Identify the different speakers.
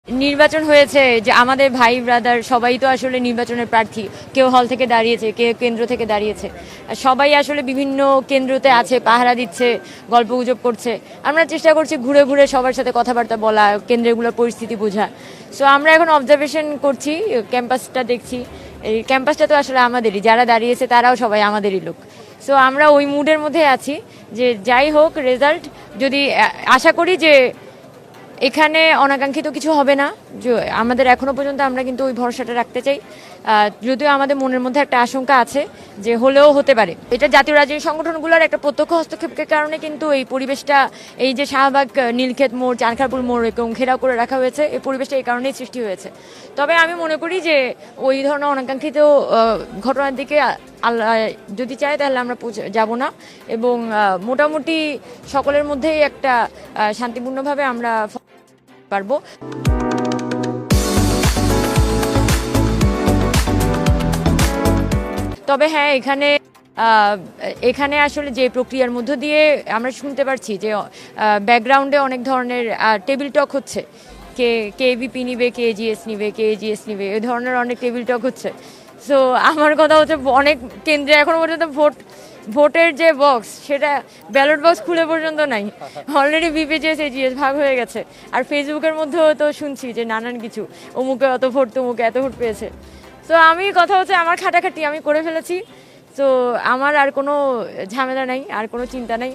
Speaker 1: নির্বাচন হয়েছে যে আমাদের ভাই ব্রাদার সবাই তো আসলে নির্বাচনের প্রার্থী, কেউ হল থেকে দাঁড়িয়েছে, কেউ কেন্দ্র থেকে দাঁড়িয়েছে, সবাই আসলে বিভিন্ন কেন্দ্রতে আছে, পাহারা দিচ্ছে, গল্পগুজব করছে। আমরা চেষ্টা করছি ঘুরে ঘুরে সবার সাথে কথাবার্তা বলা, কেন্দ্রগুলোর পরিস্থিতি বোঝা। সো আমরা এখন অবজারভেশন করছি, ক্যাম্পাসটা দেখছি। এই ক্যাম্পাসটা তো আসলে আমাদেরই, যারা দাঁড়িয়েছে তারাও সবাই আমাদেরই লোক। সো আমরা ওই মুডের মধ্যে আছি যে যাই হোক রেজাল্ট, যদি আশা করি যে এখানে অনাকাঙ্ক্ষিত কিছু হবে না। আমাদের এখনো পর্যন্ত আমরা কিন্তু ওই ভরসাটা রাখতে চাই, যদিও আমাদের মনের মধ্যে একটা আশঙ্কা আছে যে হলেও হতে পারে। এটা জাতীয় রাজনৈতিক সংগঠনগুলোর একটা প্রত্যক্ষ হস্তক্ষেপের কারণে কিন্তু এই পরিবেশটা, এই যে শাহবাগ, নীলক্ষেত মোড়, চানখারপুল মোড় এবং ঘেরাও করে রাখা হয়েছে, এই পরিবেশটা এই কারণেই সৃষ্টি হয়েছে। তবে আমি মনে করি যে ওই ধরনের অনাকাঙ্ক্ষিত ঘটনার দিকে আল্লাহ যদি চায় তাহলে আমরা যাব না, এবং মোটামুটি সকলের মধ্যেই একটা শান্তিপূর্ণভাবে আমরা পারবো। তবে হ্যাঁ, এখানে আসলে যে প্রক্রিয়ার মধ্য দিয়ে আমরা শুনতে পারছি যে ব্যাকগ্রাউন্ডে অনেক ধরনের টেবিল টক হচ্ছে, কে এবিপি নিবে, কে এজিএস নিবে, কে এজিএস নিবে, এই ধরনের অনেক টেবিল টক হচ্ছে। সো আমার কথা হচ্ছে অনেক কেন্দ্রে এখনো পর্যন্ত ভোটের যে বক্স, সেটা ব্যালট বক্স খুলে পর্যন্ত নাই। অলরেডি বিপিজিএস এজিএস ভাগ হয়ে গেছে। আর ফেসবুকের মধ্যেও তো শুনছি যে নানান কিছু, অমুকে অত ভোট, তমুকে এত ভোট পেয়েছে। তো আমি কথা হচ্ছে আমার খাটাখাটি আমি করে ফেলেছি। তো আমার আর কোনো ঝামেলা নাই, আর কোনো চিন্তা নাই।